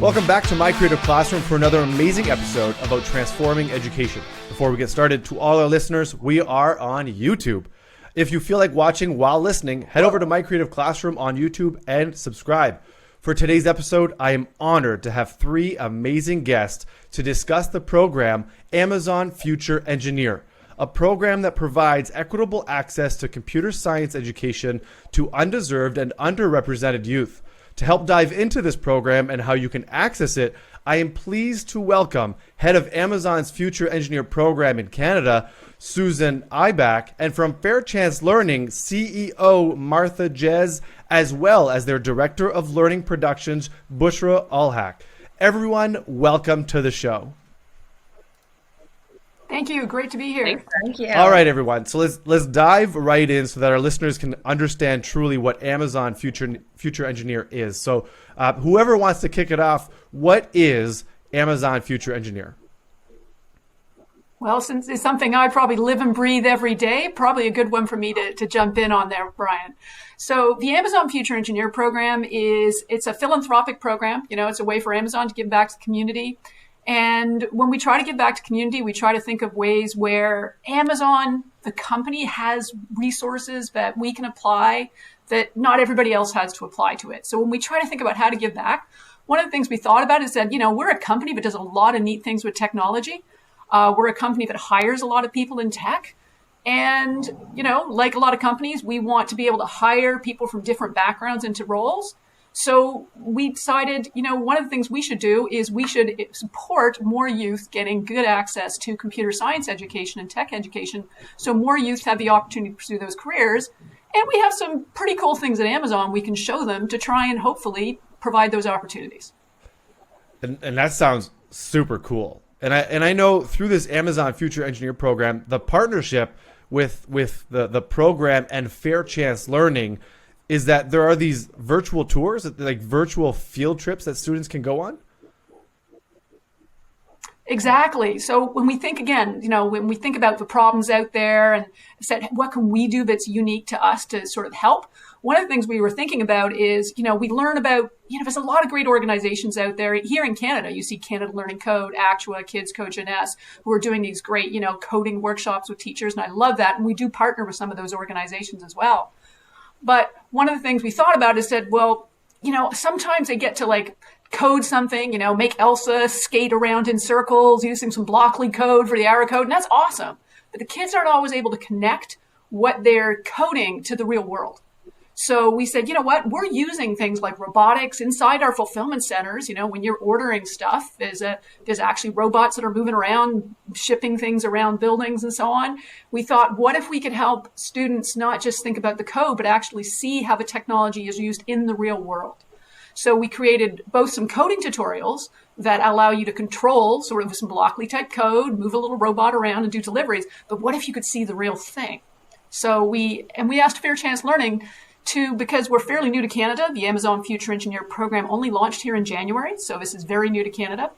Welcome back to My Creative Classroom for another amazing episode about transforming education. Before we get started, to all our listeners, we are on YouTube. If you feel like watching while listening, head over to My Creative Classroom on YouTube and subscribe. For today's episode, I am honored to have three amazing guests to discuss the program Amazon Future Engineer, a program that provides equitable access to computer science education to undeserved and underrepresented youth. To help dive into this program and how you can access it, I am pleased to welcome Head of Amazon's Future Engineer Program in Canada, Susan Ibach, and from Fair Chance Learning, CEO Martha Jez, as well as their Director of Learning Productions, Bushra Ulhak. Everyone, welcome to the show. Thank you. Great to be here. Thank you. All right, everyone. So let's dive right in so that our listeners can understand truly what Amazon Future Engineer is. So whoever wants to kick it off, what is Amazon Future Engineer? Well, since it's something I probably live and breathe every day, probably a good one for me to jump in on there, Brian. So the Amazon Future Engineer program it's a philanthropic program. You know, it's a way for Amazon to give back to the community. And when we try to give back to community, we try to think of ways where Amazon, the company, has resources that we can apply that not everybody else has to apply to it. So when we try to think about how to give back, one of the things we thought about is that, you know, we're a company that does a lot of neat things with technology. We're a company that hires a lot of people in tech. And, you know, like a lot of companies, we want to be able to hire people from different backgrounds into roles. So we decided, you know, one of the things we should do is we should support more youth getting good access to computer science education and tech education, so more youth have the opportunity to pursue those careers. And we have some pretty cool things at Amazon we can show them to try and hopefully provide those opportunities. And that sounds super cool. And I know through this Amazon Future Engineer program, the partnership with the program and Fair Chance Learning is that there are these virtual tours, like virtual field trips that students can go on? Exactly. So when we think again, you know, when we think about the problems out there and said, what can we do that's unique to us to sort of help? One of the things we were thinking about is, you know, we learn about, you know, there's a lot of great organizations out there. Here in Canada, you see Canada Learning Code, Actua, Kids Coach NS, who are doing these great, you know, coding workshops with teachers. And I love that. And we do partner with some of those organizations as well. But one of the things we thought about is said, well, you know, sometimes they get to like code something, you know, make Elsa skate around in circles using some Blockly code for the arrow code. And that's awesome. But the kids aren't always able to connect what they're coding to the real world. So we said, you know what, we're using things like robotics inside our fulfillment centers. You know, when you're ordering stuff, there's actually robots that are moving around, shipping things around buildings and so on. We thought, what if we could help students not just think about the code, but actually see how the technology is used in the real world? So we created both some coding tutorials that allow you to control sort of some Blockly type code, move a little robot around and do deliveries. But what if you could see the real thing? So we asked Fair Chance Learning because we're fairly new to Canada. The Amazon Future Engineer program only launched here in January, so this is very new to Canada.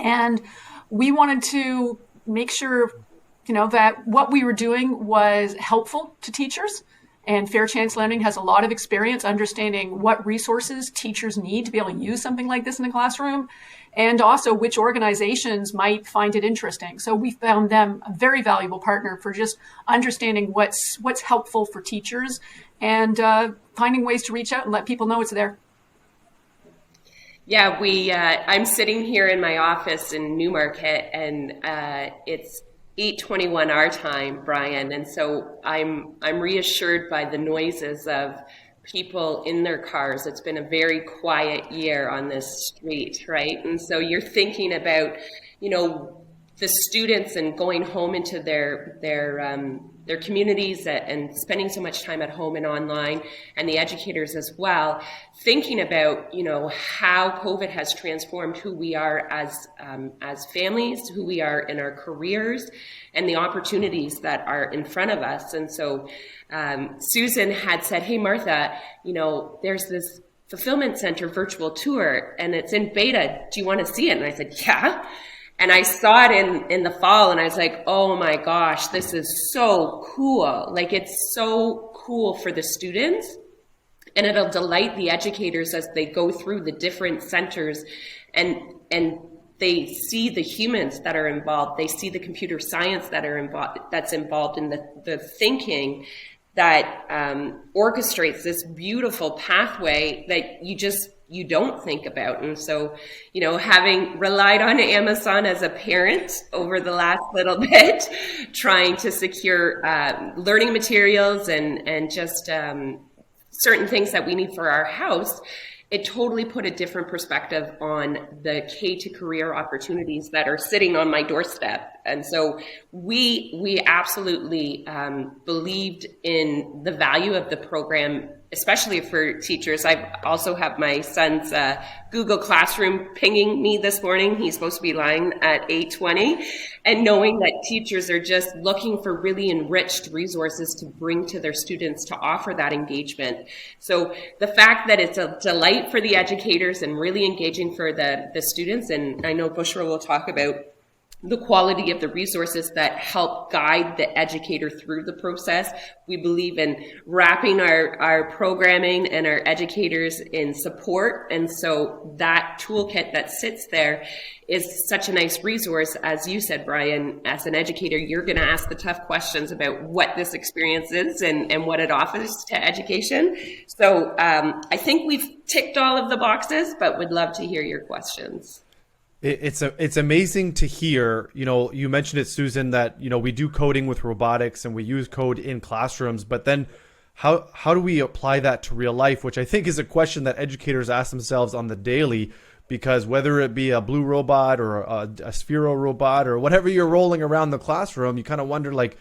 And we wanted to make sure, you know, that what we were doing was helpful to teachers. And Fair Chance Learning has a lot of experience understanding what resources teachers need to be able to use something like this in the classroom, and also which organizations might find it interesting. So we found them a very valuable partner for just understanding what's helpful for teachers and finding ways to reach out and let people know it's there. Yeah, I'm sitting here in my office in Newmarket, and it's 8:21 our time, Brian, and so I'm reassured by the noises of people in their cars. It's been a very quiet year on this street, right? And so you're thinking about, you know, the students and going home into their communities and spending so much time at home and online, and the educators as well, thinking about, you know, how COVID has transformed who we are as families, who we are in our careers, and the opportunities that are in front of us. And so Susan had said, hey, Martha, you know, there's this fulfillment center virtual tour and it's in beta. Do you want to see it? And I said, yeah. And I saw it in the fall and I was like, oh my gosh, this is so cool. Like, it's so cool for the students, and it'll delight the educators as they go through the different centers and they see the humans that are involved. They see the computer science that's involved in the thinking that orchestrates this beautiful pathway that you don't think about. And so, having relied on Amazon as a parent over the last little bit, trying to secure learning materials and just certain things that we need for our house, it totally put a different perspective on the K to career opportunities that are sitting on my doorstep. And so we absolutely believed in the value of the program, especially for teachers. I also have my son's Google Classroom pinging me this morning. He's supposed to be lying at 8:20, and knowing that teachers are just looking for really enriched resources to bring to their students to offer that engagement. So the fact that it's a delight for the educators and really engaging for the students, and I know Bushra will talk about the quality of the resources that help guide the educator through the process. We believe in wrapping our programming and our educators in support. And so that toolkit that sits there is such a nice resource. As you said, Brian, as an educator, you're going to ask the tough questions about what this experience is and what it offers to education. So I think we've ticked all of the boxes, but would love to hear your questions. It's amazing to hear, you mentioned it, Susan, that, we do coding with robotics and we use code in classrooms, but then how do we apply that to real life, which I think is a question that educators ask themselves on the daily, because whether it be a blue robot or a Sphero robot or whatever you're rolling around the classroom, you kind of wonder, like,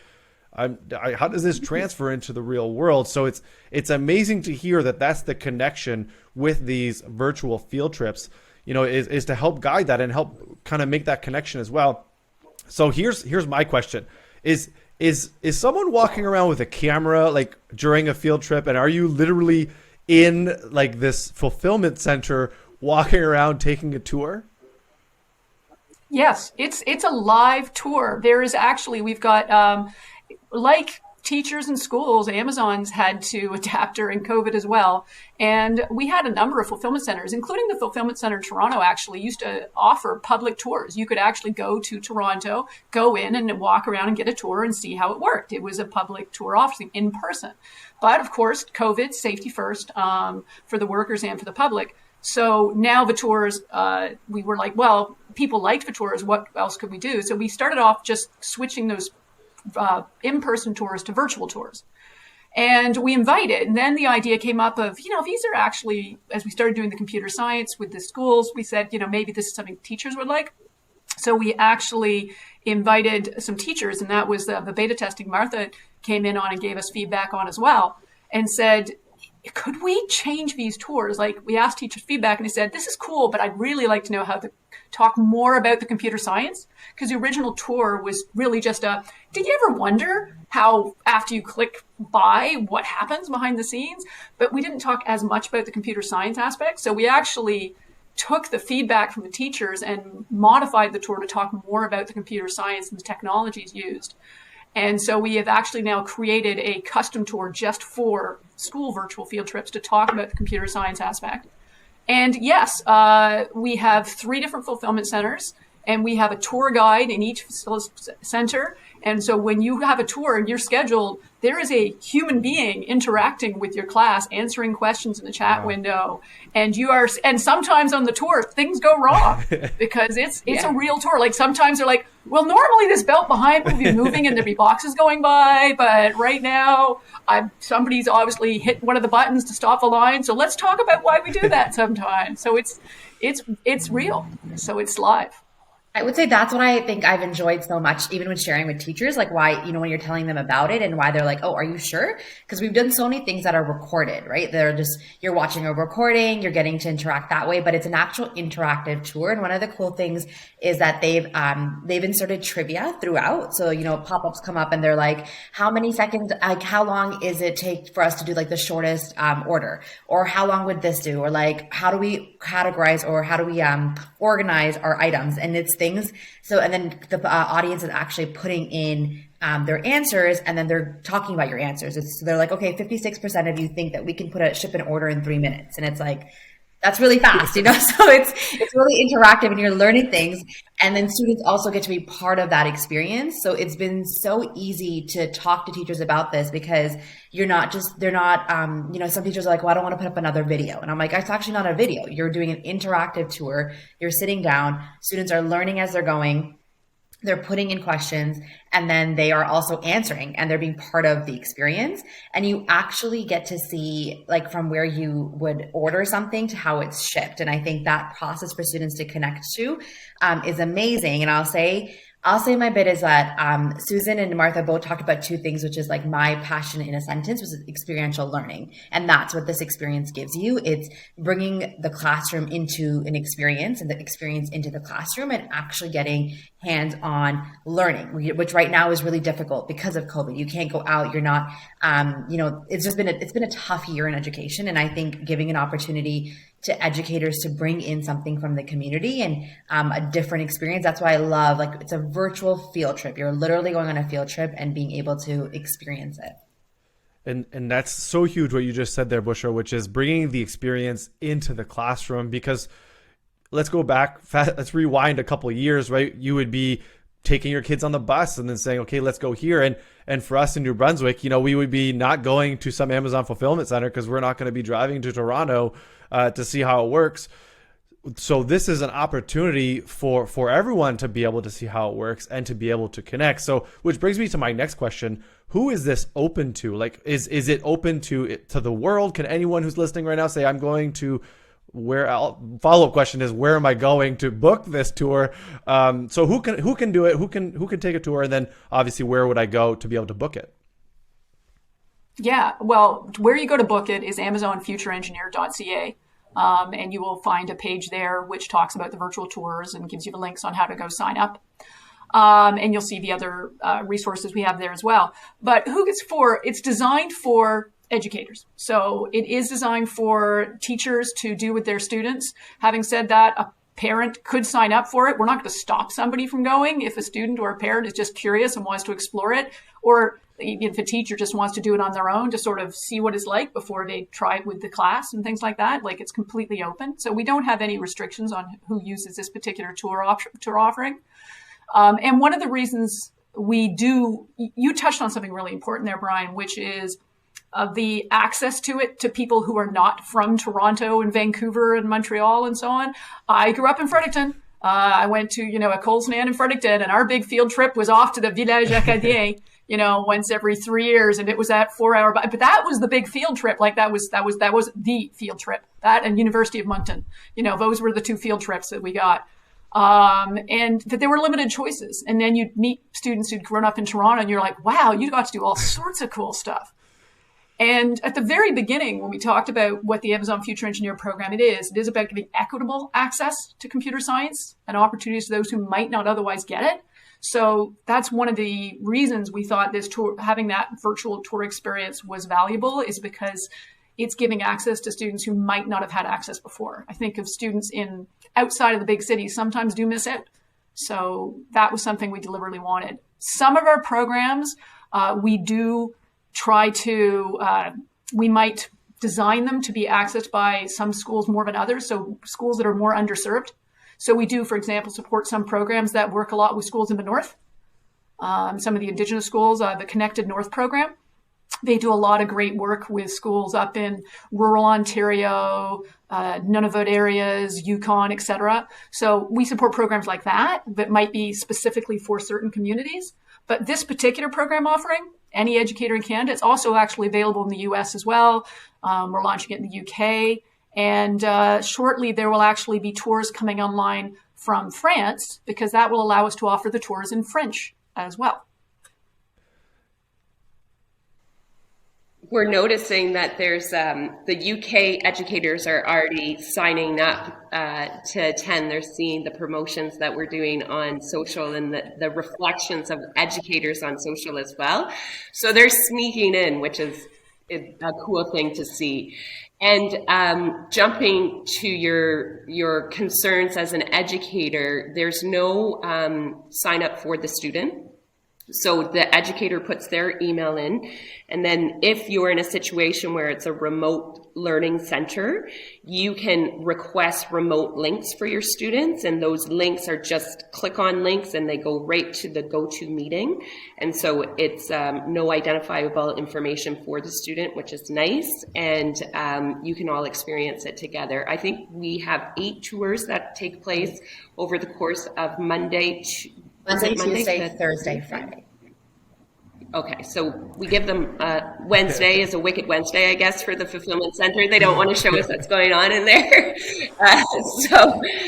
how does this transfer into the real world? So it's amazing to hear that that's the connection with these virtual field trips. Is to help guide that and help kind of make that connection as well. So here's my question: Is someone walking around with a camera like during a field trip, and are you literally in like this fulfillment center walking around taking a tour? Yes, it's a live tour. There is actually, we've got like teachers and schools, Amazon's had to adapt during COVID as well. And we had a number of fulfillment centers, including the fulfillment center in Toronto, actually used to offer public tours. You could actually go to Toronto, go in and walk around and get a tour and see how it worked. It was a public tour offering in person. But of course, COVID, safety first, for the workers and for the public. So now the tours, we were like, well, people liked the tours. What else could we do? So we started off just switching those in-person tours to virtual tours. And we invited, and then the idea came up of, these are actually, as we started doing the computer science with the schools, we said, maybe this is something teachers would like. So we actually invited some teachers, and that was the beta testing Martha came in on and gave us feedback on as well, and said, could we change these tours? Like, we asked teachers feedback and they said, this is cool, but I'd really like to know how to talk more about the computer science. Because the original tour was really just did you ever wonder how after you click buy, what happens behind the scenes? But we didn't talk as much about the computer science aspect. So we actually took the feedback from the teachers and modified the tour to talk more about the computer science and the technologies used. And so we have actually now created a custom tour just for school virtual field trips to talk about the computer science aspect. And yes, we have 3 different fulfillment centers, and we have a tour guide in each center. And so when you have a tour and you're scheduled, there is a human being interacting with your class, answering questions in the chat window. And and sometimes on the tour, things go wrong because it's a real tour. Like sometimes they're like, well, normally this belt behind will be moving and there'll be boxes going by. But right now, somebody's obviously hit one of the buttons to stop the line. So let's talk about why we do that sometimes. So it's real. So it's live. I would say that's what I think I've enjoyed so much, even when sharing with teachers, like why, when you're telling them about it and why they're like, oh, are you sure? Because we've done so many things that are recorded, right? They're just, you're watching a recording, you're getting to interact that way, but it's an actual interactive tour. And one of the cool things is that they've inserted trivia throughout. So, pop-ups come up and they're like, how many seconds, like how long is it take for us to do like the shortest order? Or how long would this do? Or like, how do we categorize or how do we organize our items? And it's things. So, and then the audience is actually putting in their answers, and then they're talking about your answers. So they're like, okay, 56% of you think that we can ship an order in 3 minutes. And it's like, That's really fast, you know? So it's really interactive and you're learning things. And then students also get to be part of that experience. So it's been so easy to talk to teachers about this because they're not, some teachers are like, well, I don't want to put up another video. And I'm like, it's actually not a video. You're doing an interactive tour. You're sitting down. Students are learning as they're going. They're putting in questions and then they are also answering and they're being part of the experience. And you actually get to see like from where you would order something to how it's shipped. And I think that process for students to connect to is amazing. And I'll say my bit is that Susan and Martha both talked about two things, which is like my passion in a sentence was experiential learning. And that's what this experience gives you. It's bringing the classroom into an experience and the experience into the classroom and actually getting hands-on learning, which right now is really difficult because of COVID. You can't go out. You're not, it's been a tough year in education. And I think giving an opportunity to educators to bring in something from the community and a different experience. That's why I love, like, it's a virtual field trip. You're literally going on a field trip and being able to experience it. And that's so huge what you just said there, Bushra, which is bringing the experience into the classroom. Because let's go back, let's rewind a couple of years, right? You would be taking your kids on the bus and then saying, okay, let's go here. And for us in New Brunswick, we would be not going to some Amazon fulfillment center because we're not going to be driving to Toronto to see how it works. So this is an opportunity for everyone to be able to see how it works and to be able to connect. So, which brings me to my next question. Who is this open to? Like, is it open to the world? Can anyone who's listening right now say, I'm going to follow-up question is, where am I going to book this tour? So who can do it? Who can take a tour? And then obviously, where would I go to be able to book it? Yeah, well, where you go to book it is amazonfutureengineer.ca. And you will find a page there which talks about the virtual tours and gives you the links on how to go sign up. And you'll see the other resources we have there as well. But who it's for? It's designed for educators. So it is designed for teachers to do with their students. Having said that, a parent could sign up for it. We're not going to stop somebody from going if a student or a parent is just curious and wants to explore it, or if a teacher just wants to do it on their own to sort of see what it's like before they try it with the class and things like that. Like, it's completely open. So we don't have any restrictions on who uses this particular tour offering. And one of the reasons you touched on something really important there, Brian, which is the access to it to people who are not from Toronto and Vancouver and Montreal and so on. I grew up in Fredericton. I went to, a Colesnan in Fredericton, and our big field trip was off to the Village Acadien, once every 3 years. And it was that 4-hour, but that was the big field trip. Like that was the field trip. That and University of Moncton, those were the two field trips that we got. And that there were limited choices. And then you'd meet students who'd grown up in Toronto and you're like, wow, you got to do all sorts of cool stuff. And at the very beginning, when we talked about what the Amazon Future Engineer program it is about giving equitable access to computer science and opportunities to those who might not otherwise get it. So that's one of the reasons we thought this tour, having that virtual tour experience, was valuable, is because it's giving access to students who might not have had access before. I think of students outside of the big cities sometimes do miss out. So that was something we deliberately wanted. Some of our programs, we do try to, we might design them to be accessed by some schools more than others. So schools that are more underserved. So we do, for example, support some programs that work a lot with schools in the North. Some of the Indigenous schools, the Connected North program. They do a lot of great work with schools up in rural Ontario, Nunavut areas, Yukon, etc. So we support programs like that might be specifically for certain communities. But this particular program offering, any educator in Canada, it's also actually available in the US as well. We're launching it in the UK. And shortly, there will actually be tours coming online from France, because that will allow us to offer the tours in French as well. We're noticing that there's the UK educators are already signing up to attend. They're seeing the promotions that we're doing on social and the reflections of educators on social as well. So they're sneaking in, which is a cool thing to see. And jumping to your concerns as an educator, there's no sign up for the student. So the educator puts their email in, and then if you're in a situation where it's a remote learning center, you can request remote links for your students, and those links are just click on links and they go right to the go-to meeting. And so it's no identifiable information for the student, which is nice, and you can all experience it together. I think we have 8 tours that take place over the course of Monday, Tuesday, Thursday, Friday. Okay, so we give them Wednesday is a Wicked Wednesday, I guess, for the fulfillment center. They don't want to show us what's going on in there.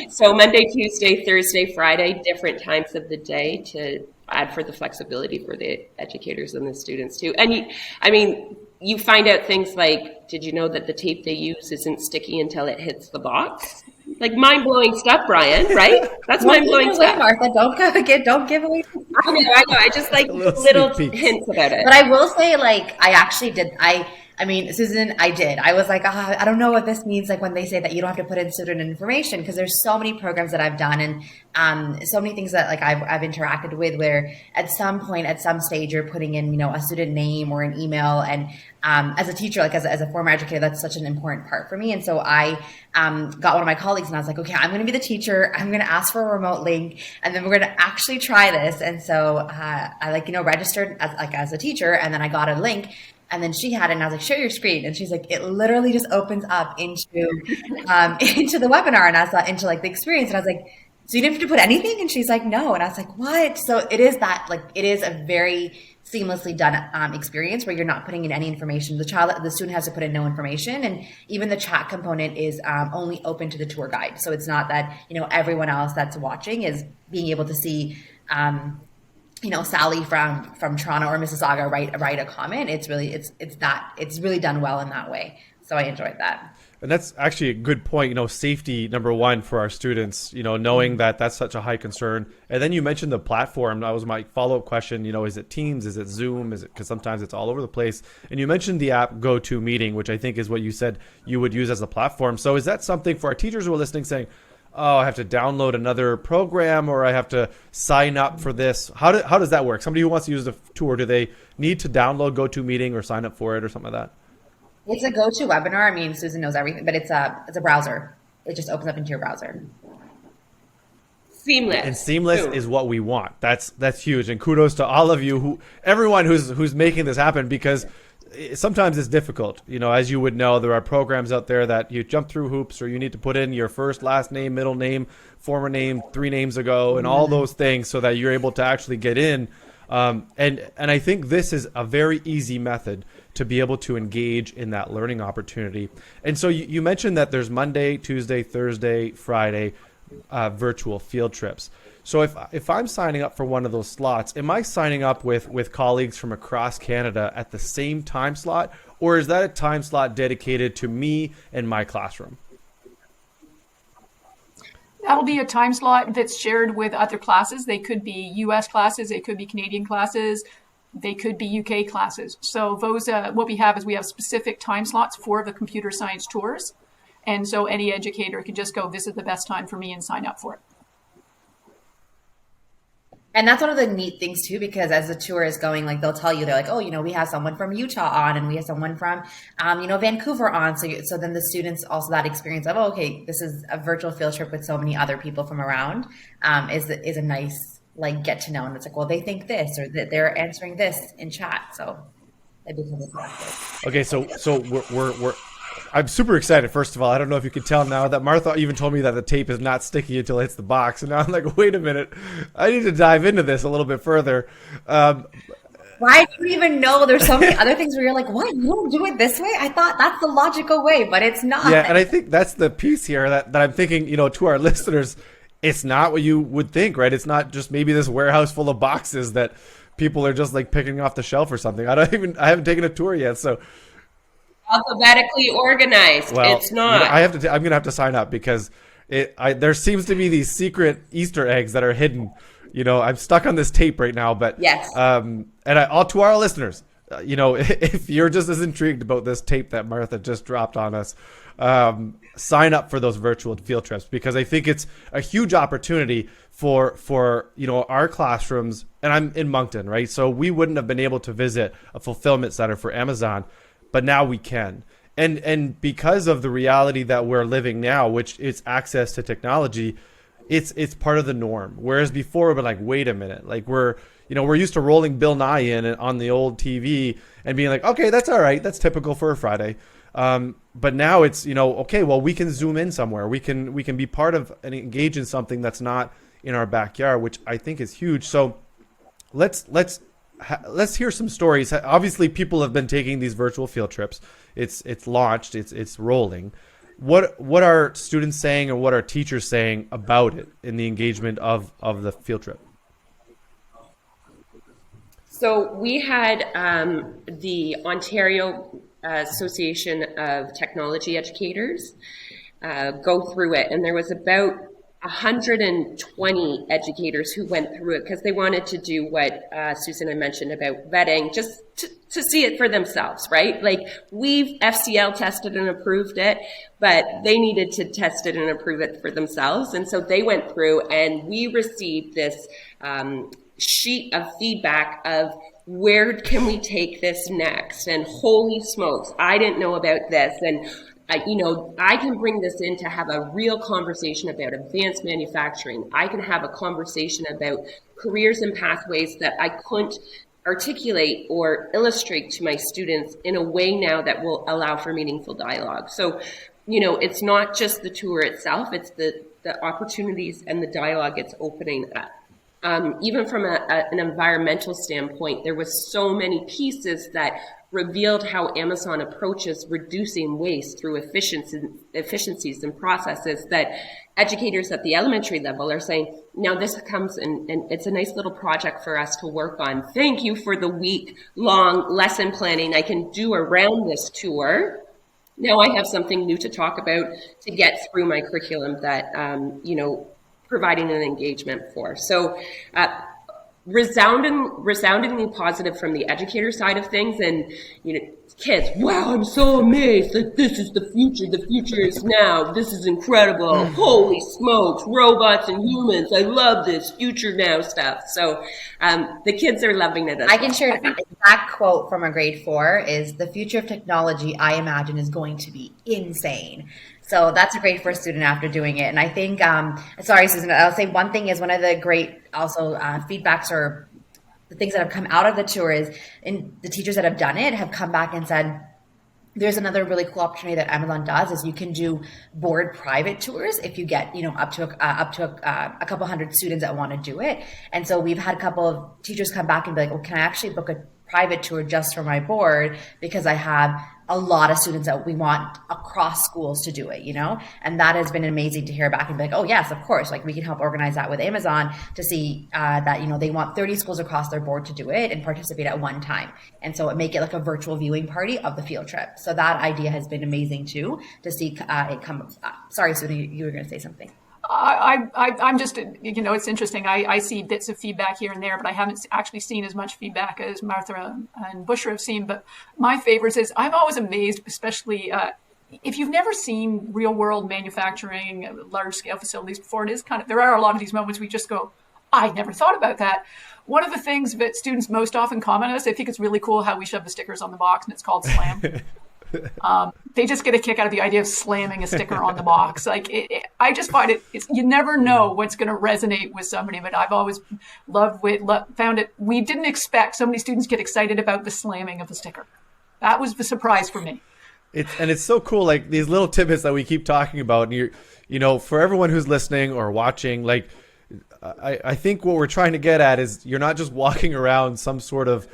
So Monday, Tuesday, Thursday, Friday, different times of the day to add for the flexibility for the educators and the students too. And you find out things like, did you know that the tape they use isn't sticky until it hits the box? Like mind-blowing stuff, Brian, right? That's mind-blowing stuff. Martha, don't give away. I know. I just like little hints about it. But I will say, like, I actually did. Susan, I did. I was like, I don't know what this means. Like when they say that you don't have to put in student information, because there's so many programs that I've done and so many things that like I've interacted with where at some point, at some stage, you're putting in, a student name or an email. And as a teacher, like as a former educator, that's such an important part for me. And so I got one of my colleagues and I was like, okay, I'm going to be the teacher. I'm going to ask for a remote link and then we're going to actually try this. And so I registered as a teacher, and then I got a link. And then she had it, and I was like, "Share your screen." And she's like, "It literally just opens up into the webinar." And I saw into like the experience, and I was like, "So you didn't have to put anything?" And she's like, "No." And I was like, "What?" So it is it is a very seamlessly done experience where you're not putting in any information. The student has to put in no information, and even the chat component is only open to the tour guide. So it's not that everyone else that's watching is being able to see. Sally from Toronto or Mississauga write a comment. It's really done well in that way. So I enjoyed that. And that's actually a good point. Safety number one for our students. Knowing that that's such a high concern. And then you mentioned the platform. That was my follow-up question. Is it Teams? Is it Zoom? Is it, because sometimes it's all over the place. And you mentioned the app GoToMeeting, which I think is what you said you would use as a platform. So is that something for our teachers who are listening, saying, "Oh, I have to download another program, or I have to sign up for this"? How does that work? Somebody who wants to use the tour, do they need to download GoToMeeting or sign up for it or something like that? It's a GoToWebinar. Susan knows everything, but it's a browser. It just opens up into your browser. Seamless. And seamless is what we want. That's huge. And kudos to all of you, everyone who's making this happen, because sometimes it's difficult. As you would know, there are programs out there that you jump through hoops, or you need to put in your first, last name, middle name, former name 3 names ago, and all those things so that you're able to actually get in. And I think this is a very easy method to be able to engage in that learning opportunity. And so you mentioned that there's Monday, Tuesday, Thursday, Friday virtual field trips. So if I'm signing up for one of those slots, am I signing up with colleagues from across Canada at the same time slot, or is that a time slot dedicated to me and my classroom? That'll be a time slot that's shared with other classes. They could be US classes, they could be Canadian classes, they could be UK classes. So those, what we have is we have specific time slots for the computer science tours. And so any educator can just go, "This is the best time for me," and sign up for it. And that's one of the neat things too, because as the tour is going, like they'll tell you, they're like, "Oh, we have someone from Utah on, and we have someone from, Vancouver on." So then the students also that experience of, "Oh, okay, this is a virtual field trip with so many other people from around," is a nice get to know. And it's like, well, they think this, or that they're answering this in chat. So it becomes interactive. Okay, so we're I'm super excited. First of all, I don't know if you can tell now that Martha even told me that the tape is not sticky until it hits the box. And now I'm like, wait a minute, I need to dive into this a little bit further. Why do you even know? There's so many other things where you're like, what? You don't do it this way? I thought that's the logical way, but it's not. Yeah, and I think that's the piece here that I'm thinking, to our listeners, it's not what you would think, right? It's not just maybe this warehouse full of boxes that people are just like picking off the shelf or something. I haven't taken a tour yet, so. Alphabetically organized. Well, it's not. I'm gonna have to sign up because there seems to be these secret Easter eggs that are hidden. I'm stuck on this tape right now, but yes. And all to our listeners, if you're just as intrigued about this tape that Martha just dropped on us, sign up for those virtual field trips, because I think it's a huge opportunity for our classrooms. And I'm in Moncton, right? So we wouldn't have been able to visit a fulfillment center for Amazon, but now we can. And because of the reality that we're living now, which is access to technology, it's part of the norm. Whereas before, we're like, wait a minute, like we're used to rolling Bill Nye in on the old TV and being like, okay, that's all right, that's typical for a Friday. But now it's, okay, well, we can zoom in somewhere. We can be part of and engage in something that's not in our backyard, which I think is huge. So let's hear some stories. Obviously, people have been taking these virtual field trips. It's launched. It's rolling. What are students saying, or what are teachers saying about it in the engagement of the field trip? So we had the Ontario Association of Technology Educators go through it, and there was about 120 educators who went through it because they wanted to do what Susan had mentioned about vetting, just to see it for themselves, right? Like, we've FCL tested and approved it, but they needed to test it and approve it for themselves. And so they went through, and we received this sheet of feedback of where can we take this next? And holy smokes, I didn't know about this. And I can bring this in to have a real conversation about advanced manufacturing. I can have a conversation about careers and pathways that I couldn't articulate or illustrate to my students in a way now that will allow for meaningful dialogue. So, it's not just the tour itself, it's the opportunities and the dialogue it's opening up. Even from an environmental standpoint, there was so many pieces that revealed how Amazon approaches reducing waste through efficiencies and processes that educators at the elementary level are saying, now this comes and it's a nice little project for us to work on. Thank you for the week-long lesson planning I can do around this tour. Now I have something new to talk about to get through my curriculum that, providing an engagement for. So resoundingly positive from the educator side of things, and kids, wow, I'm so amazed, like, this is the future. The future is now. This is incredible. Holy smokes, robots and humans. I love this future now stuff. So the kids are loving it. I can share an exact quote from a grade 4 is, the future of technology, I imagine, is going to be insane. So that's a great first student after doing it. And I think, sorry, Susan, I'll say one thing is one of the great also feedbacks or the things that have come out of the tour is, and the teachers that have done it have come back and said, there's another really cool opportunity that Amazon does is you can do board private tours if you get, up to a couple hundred students that want to do it. And so we've had a couple of teachers come back and be like, well, can I actually book a private tour just for my board, because I have a lot of students that we want across schools to do it, and that has been amazing to hear back and be like, oh yes, of course, like we can help organize that with Amazon to see that, they want 30 schools across their board to do it and participate at one time. And so make it like a virtual viewing party of the field trip. So that idea has been amazing too, to see it come. Sorry, Susan, you were going to say something. I'm just, it's interesting. I see bits of feedback here and there, but I haven't actually seen as much feedback as Martha and Busher have seen. But my favorites is, I'm always amazed, especially if you've never seen real world manufacturing, large scale facilities before, it is there are a lot of these moments we just go, I never thought about that. One of the things that students most often comment on is, I think it's really cool how we shove the stickers on the box and it's called Slam. They just get a kick out of the idea of slamming a sticker on the box. Like, I just find you never know what's going to resonate with somebody, but I've always found it. We didn't expect so many students get excited about the slamming of the sticker. That was the surprise for me. It's so cool, like these little tidbits that we keep talking about. And for everyone who's listening or watching, like, I think what we're trying to get at is, you're not just walking around some sort of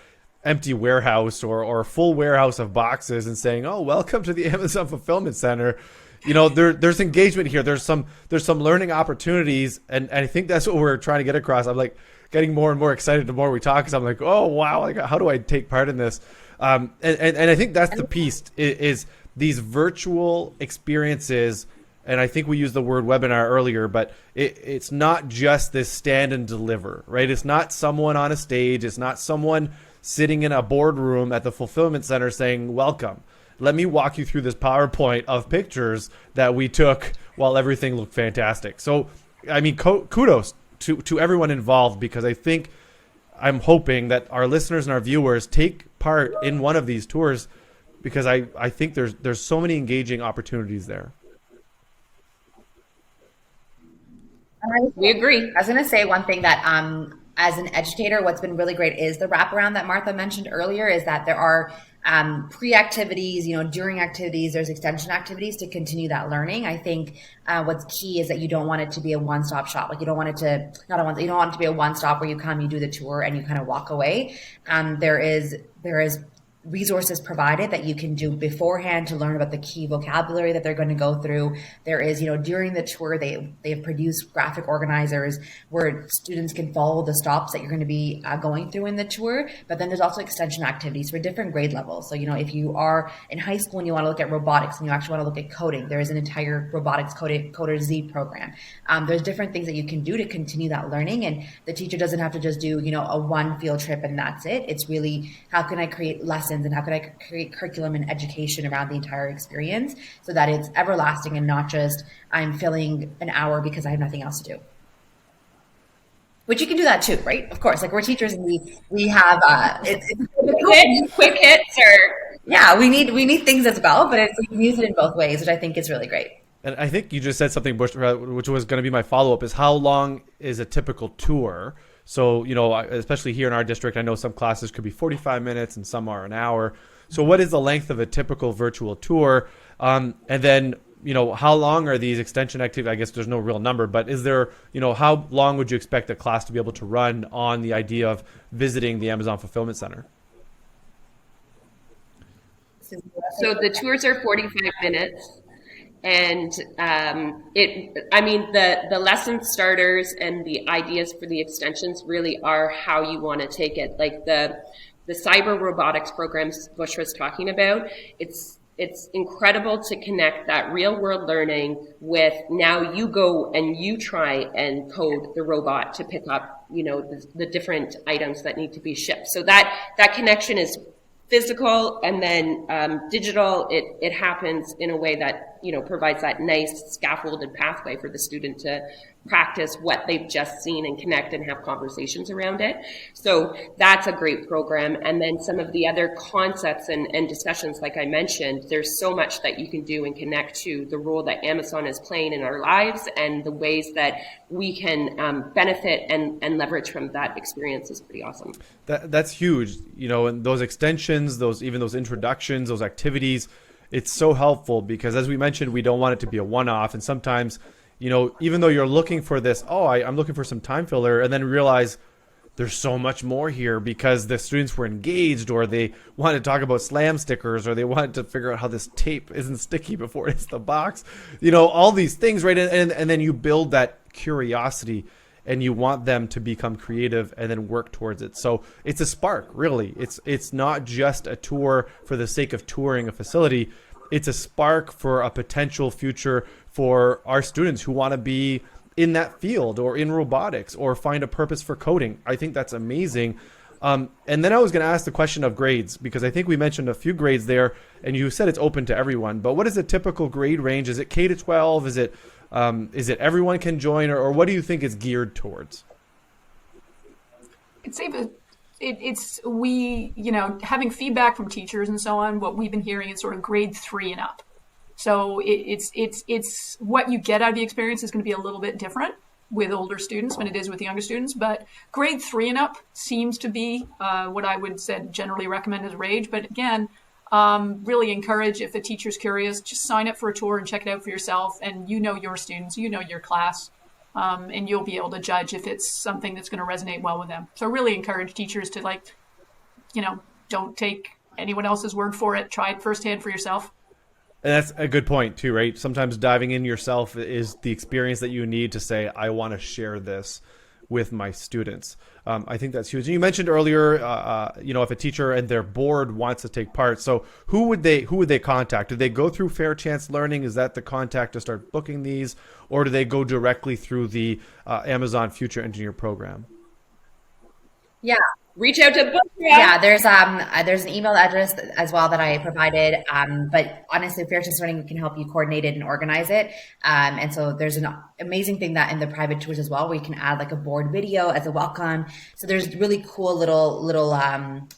empty warehouse or a full warehouse of boxes and saying, oh, welcome to the Amazon Fulfillment Center. There's engagement here. There's some learning opportunities. And I think that's what we're trying to get across. I'm like getting more and more excited the more we talk, because I'm like, oh, wow, like, how do I take part in this? And I think that's the piece is these virtual experiences. And I think we used the word webinar earlier, but it's not just this stand and deliver, right? It's not someone on a stage. It's not someone sitting in a boardroom at the fulfillment center saying welcome. let me walk you through this PowerPoint of pictures that we took while everything looked fantastic. So, I mean, kudos to everyone involved, because I'm hoping that our listeners and our viewers take part in one of these tours, because I think there's so many engaging opportunities there. We agree. I was going to say one thing that as an educator, what's been really great is the wraparound that Martha mentioned earlier, is that there are pre-activities, during activities, there's extension activities to continue that learning. I think what's key is that you don't want it to be a one-stop shop. Like you don't want it to be a one-stop where you come, you do the tour, and you kind of walk away. There is resources provided that you can do beforehand to learn about the key vocabulary that they're going to go through. There is, during the tour, they've produced graphic organizers where students can follow the stops that you're going to be going through in the tour. But then there's also extension activities for different grade levels. So, if you are in high school and you want to look at robotics and you actually want to look at coding, there is an entire robotics Coder Z program. There's different things that you can do to continue that learning. And the teacher doesn't have to just do, a one field trip and that's it. It's really, how can I create lessons and how can I create curriculum and education around the entire experience so that it's everlasting and not just I'm filling an hour because I have nothing else to do. Which you can do that too, right? Of course, like we're teachers and we have quick hits, or yeah, we need things as well, but we can use it in both ways, which I think is really great. And I think you just said something, Bush, which was going to be my follow-up, is how long is a typical tour? So, especially here in our district, I know some classes could be 45 minutes and some are an hour. So what is the length of a typical virtual tour? And then, how long are these extension activities? I guess there's no real number, but is there, how long would you expect a class to be able to run on the idea of visiting the Amazon Fulfillment Center? So the tours are 45 minutes. And the lesson starters and the ideas for the extensions really are how you want to take it. Like the cyber robotics programs Bush was talking about, it's incredible to connect that real world learning with now you go and you try and code the robot to pick up, the different items that need to be shipped. So that connection is physical, and then digital, it happens in a way that, provides that nice scaffolded pathway for the student to practice what they've just seen and connect and have conversations around it. So that's a great program. And then some of the other concepts and discussions, like I mentioned, there's so much that you can do and connect to the role that Amazon is playing in our lives and the ways that we can benefit and leverage from that experience is pretty awesome. That's huge. And those extensions, those introductions, those activities, it's so helpful because, as we mentioned, we don't want it to be a one-off. And sometimes, even though you're looking for this, I'm looking for some time filler, and then realize there's so much more here because the students were engaged, or they wanted to talk about slam stickers, or they wanted to figure out how this tape isn't sticky before it hits the box, all these things, right? And then you build that curiosity and you want them to become creative and then work towards it. So it's a spark, really. It's not just a tour for the sake of touring a facility. It's a spark for a potential future for our students who want to be in that field or in robotics or find a purpose for coding. I think that's amazing. And then I was going to ask the question of grades, because I think we mentioned a few grades there and you said it's open to everyone, but what is a typical grade range? Is it K to 12? Is it everyone can join, or what do you think it's geared towards? I'd say that having feedback from teachers and so on, what we've been hearing is sort of grade 3 and up. So it's what you get out of the experience is going to be a little bit different with older students than it is with younger students, but grade 3 and up seems to be what I would say generally recommend as a range. But again, really encourage, if the teacher's curious, just sign up for a tour and check it out for yourself. And your students, your class, and you'll be able to judge if it's something that's going to resonate well with them. So really encourage teachers to don't take anyone else's word for it. Try it firsthand for yourself. And that's a good point too, right? Sometimes diving in yourself is the experience that you need to say, I want to share this with my students. I think that's huge. And you mentioned earlier, if a teacher and their board wants to take part, so who would they contact? Do they go through Fair Chance Learning? Is that the contact to start booking these, or do they go directly through the Amazon Future Engineer program? Yeah. Reach out to Bushra. Yeah, there's an email address as well that I provided. But honestly, Fair Chance Learning can help you coordinate it and organize it. And so there's an amazing thing that in the private tours as well, where you can add like a board video as a welcome. So there's really cool little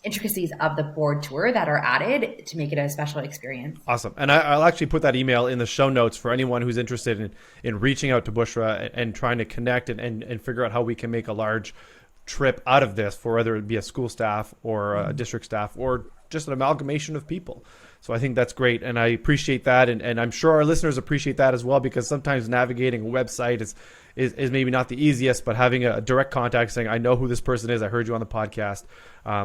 intricacies of the board tour that are added to make it a special experience. Awesome. And I'll actually put that email in the show notes for anyone who's interested in reaching out to Bushra and trying to connect and figure out how we can make a large trip out of this, for whether it be a school staff or a district staff or just an amalgamation of people. So I think that's great. And I appreciate that. And I'm sure our listeners appreciate that as well, because sometimes navigating a website is maybe not the easiest, but having a direct contact saying, I know who this person is, I heard you on the podcast,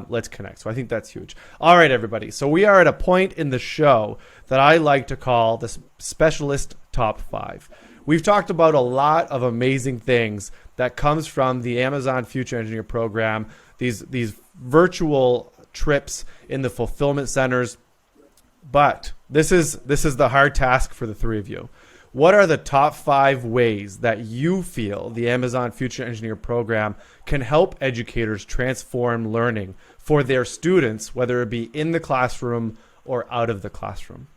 let's connect. So I think that's huge. All right, everybody. So we are at a point in the show that I like to call the specialist top 5. We've talked about a lot of amazing things that comes from the Amazon Future Engineer program, these virtual trips in the fulfillment centers. But this is the hard task for the three of you. What are the top 5 ways that you feel the Amazon Future Engineer program can help educators transform learning for their students, whether it be in the classroom or out of the classroom?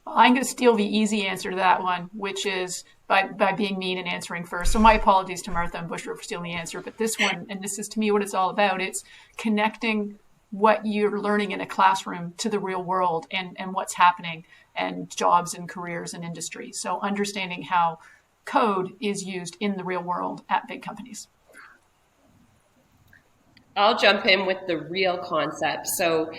I'm going to steal the easy answer to that one, which is by being mean and answering first. So my apologies to Martha and Bushra for stealing the answer. But this one, and this is to me what it's all about, it's connecting what you're learning in a classroom to the real world and what's happening and jobs and careers and industry. So understanding how code is used in the real world at big companies. I'll jump in with the real concept. So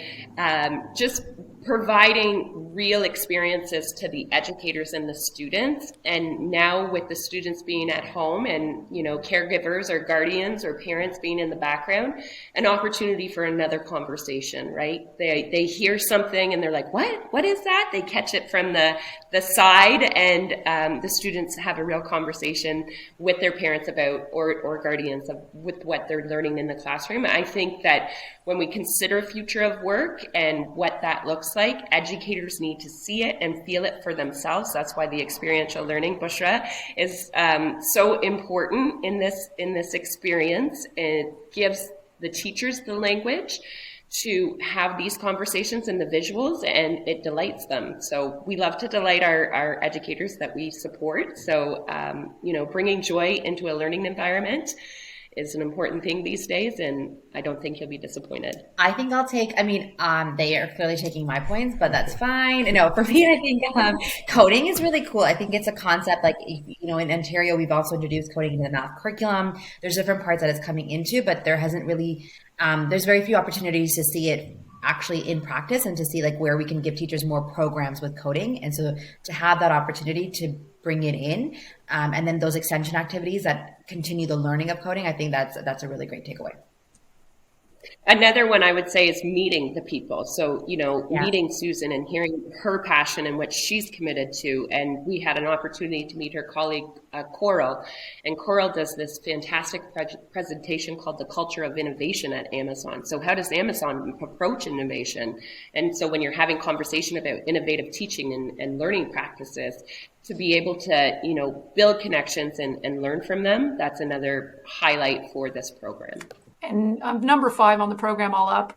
just providing real experiences to the educators and the students. And now with the students being at home and, caregivers or guardians or parents being in the background, an opportunity for another conversation, right? They hear something and they're like, what is that? They catch it from the side, and the students have a real conversation with their parents about, or guardians with what they're learning in the classroom. I think that when we consider future of work and what that looks like, educators need to see it and feel it for themselves. That's why the experiential learning, Bushra, is so important in this experience. It gives the teachers the language to have these conversations and the visuals, and it delights them. So we love to delight our educators that we support. So, bringing joy into a learning environment is an important thing these days, and I don't think you'll be disappointed. I think they are clearly taking my points, but that's fine. No, for me, I think coding is really cool. I think it's a concept in Ontario, we've also introduced coding into the math curriculum. There's different parts that it's coming into, but there hasn't really, there's very few opportunities to see it actually in practice and to see where we can give teachers more programs with coding. And so to have that opportunity to bring it in, and then those extension activities that continue the learning of coding, I think that's a really great takeaway. Another one I would say is meeting the people. So, meeting Susan and hearing her passion and what she's committed to. And we had an opportunity to meet her colleague, Coral. And Coral does this fantastic presentation called The Culture of Innovation at Amazon. So how does Amazon approach innovation? And so when you're having conversation about innovative teaching and learning practices, to be able to, build connections and learn from them, that's another highlight for this program. And number 5 on the program all up.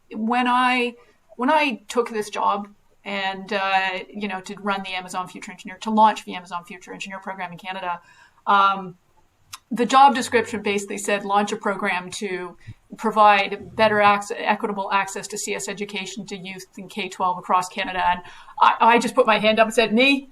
When I took this job and to run the Amazon Future Engineer, to launch the Amazon Future Engineer program in Canada, the job description basically said launch a program to provide better equitable access to CS education to youth in K-12 across Canada. And I just put my hand up and said, me,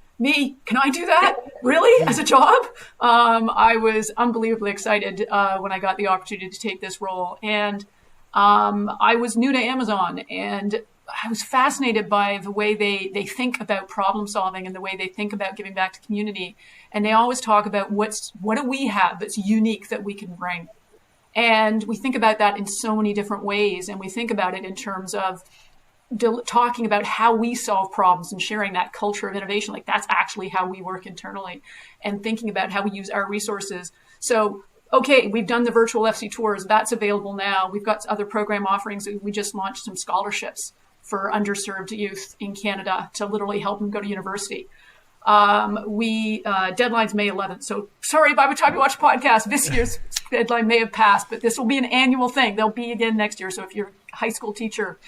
can I do that? Really? As a job? I was unbelievably excited when I got the opportunity to take this role. And I was new to Amazon, and I was fascinated by the way they think about problem solving and the way they think about giving back to community. And they always talk about what do we have that's unique that we can bring. And we think about that in so many different ways. And we think about it in terms of talking about how we solve problems and sharing that culture of innovation. That's actually how we work internally, and thinking about how we use our resources. So, okay, we've done the virtual FC tours. That's available now. We've got other program offerings. We just launched some scholarships for underserved youth in Canada to literally help them go to university. Deadline's May 11th. So sorry, by the time you watch the podcast, this year's deadline may have passed, but this will be an annual thing. They'll be again next year. So if you're a high school teacher,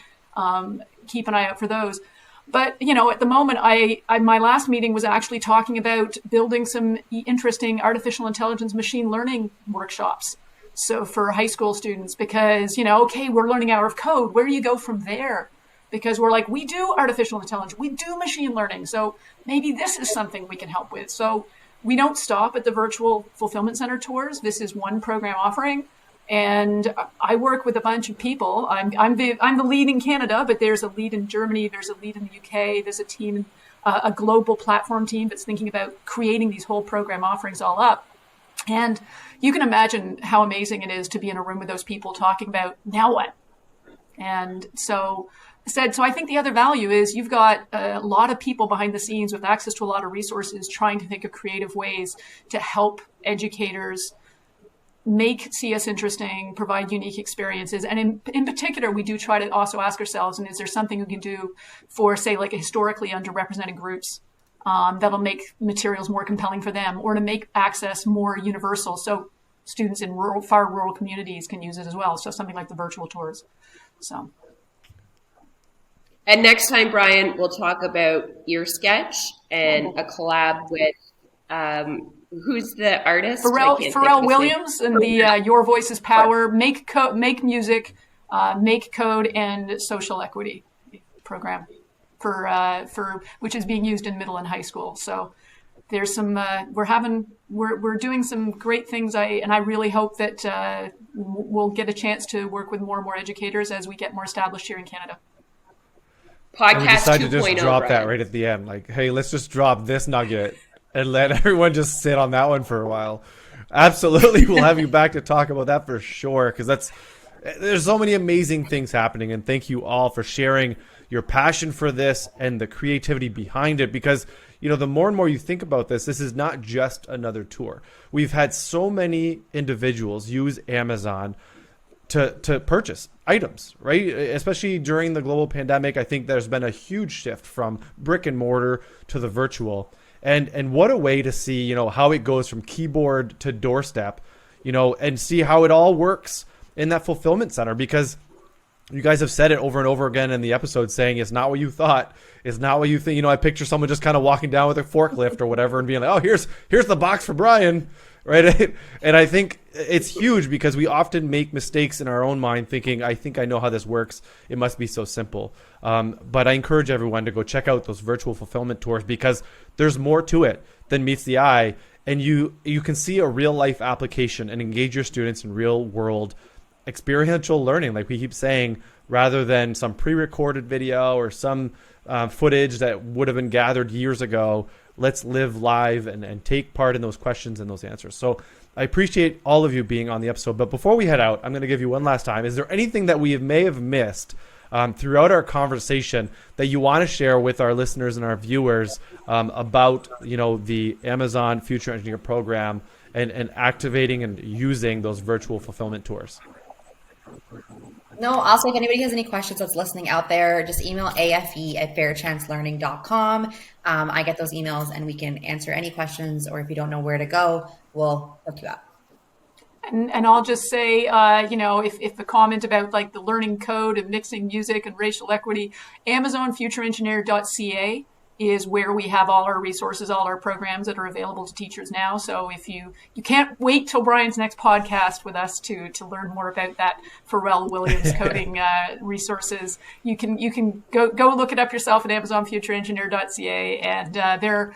keep an eye out for those. But, at the moment, my last meeting was actually talking about building some interesting artificial intelligence machine learning workshops. So for high school students, because, okay, we're learning hour of code. Where do you go from there? Because we're like, we do artificial intelligence, we do machine learning. So maybe this is something we can help with. So we don't stop at the virtual fulfillment center tours. This is one program offering. And I work with a bunch of people. I'm the lead in Canada, but there's a lead in Germany. There's a lead in the UK. There's a team, a global platform team that's thinking about creating these whole program offerings all up. And you can imagine how amazing it is to be in a room with those people talking about now what. And so I think the other value is you've got a lot of people behind the scenes with access to a lot of resources trying to think of creative ways to help educators make CS interesting, provide unique experiences. And in particular, we do try to also ask ourselves, and is there something we can do for, say, like historically underrepresented groups that'll make materials more compelling for them, or to make access more universal so students in far rural communities can use it as well. So something like the virtual tours. So. And next time, Brian, we'll talk about your sketch and a collab with who's the artist? Pharrell Williams and the Your Voice is Power, Make Music, Make Code, and Social Equity program for which is being used in middle and high school. So there's some we're doing some great things. I really hope that we'll get a chance to work with more and more educators as we get more established here in Canada. Podcast 2.0. And we decided to just drop that right at the end. Like, hey, let's just drop this nugget and let everyone just sit on that one for a while. Absolutely, we'll have you back to talk about that for sure, because there's so many amazing things happening, and thank you all for sharing your passion for this and the creativity behind it, because the more and more you think about this is not just another tour. We've had so many individuals use Amazon to purchase items, right? Especially during the global pandemic, I think there's been a huge shift from brick and mortar to the virtual. And what a way to see, how it goes from keyboard to doorstep, and see how it all works in that fulfillment center, because you guys have said it over and over again in the episode, saying it's not what you thought. It's not what you think. I picture someone just kind of walking down with a forklift or whatever and being like, oh, here's the box for Brian. Right. And I think it's huge because we often make mistakes in our own mind thinking, I think I know how this works. It must be so simple. But I encourage everyone to go check out those virtual fulfillment tours, because there's more to it than meets the eye. And you can see a real life application and engage your students in real world experiential learning, like we keep saying, rather than some pre-recorded video or some footage that would have been gathered years ago. Let's live live and take part in those questions and those answers. So I appreciate all of you being on the episode. But before we head out, I'm going to give you one last time. Is there anything that we may have missed throughout our conversation that you want to share with our listeners and our viewers about, the Amazon Future Engineer program and activating and using those virtual fulfillment tours? No, also, if anybody has any questions that's listening out there, just email afe@fairchancelearning.com. I get those emails and we can answer any questions, or if you don't know where to go, we'll hook you up. And I'll just say, if the comment about like the learning code and mixing music and racial equity, AmazonFutureEngineer.ca is where we have all our resources, all our programs that are available to teachers now. So if you can't wait till Brian's next podcast with us to learn more about that Pharrell Williams coding resources, you can go look it up yourself at AmazonFutureEngineer.ca, and there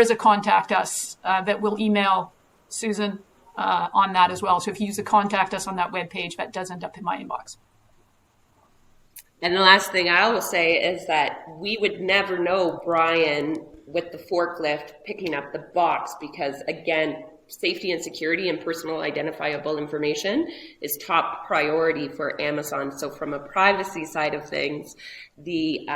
is a contact us that will email Susan on that as well. So if you use the contact us on that webpage, that does end up in my inbox. And the last thing I will say is that we would never know Brian with the forklift picking up the box, because, again, safety and security and personal identifiable information is top priority for Amazon. So from a privacy side of things, the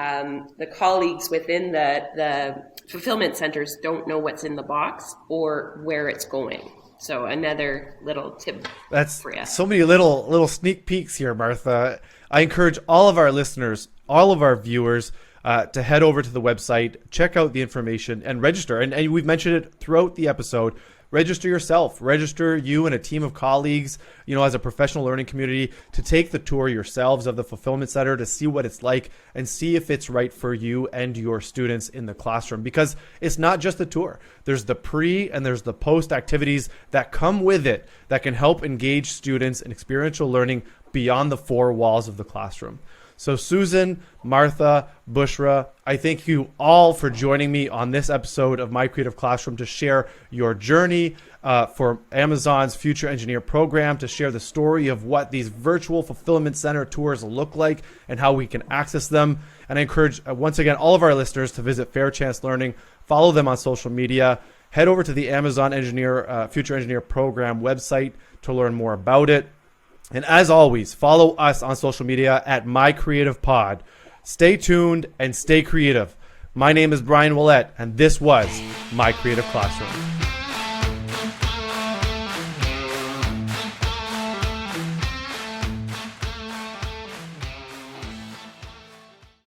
colleagues within the fulfillment centers don't know what's in the box or where it's going. So another little tip. That's for you. So many little sneak peeks here, Martha. I encourage all of our listeners, all of our viewers, to head over to the website, check out the information, and register. And we've mentioned it throughout the episode. Register yourself. Register you and a team of colleagues, as a professional learning community, to take the tour yourselves of the Fulfillment Center, to see what it's like and see if it's right for you and your students in the classroom. Because it's not just the tour. There's the pre and there's the post activities that come with it that can help engage students in experiential learning beyond the four walls of the classroom. So Susan, Martha, Bushra, I thank you all for joining me on this episode of My Creative Classroom to share your journey for Amazon's Future Engineer program, to share the story of what these virtual fulfillment center tours look like and how we can access them. And I encourage, once again, all of our listeners to visit Fair Chance Learning, follow them on social media, head over to the Amazon Future Engineer program website to learn more about it. And as always, follow us on social media at MyCreativePod. Stay tuned and stay creative. My name is Brian Willett, and this was My Creative Classroom.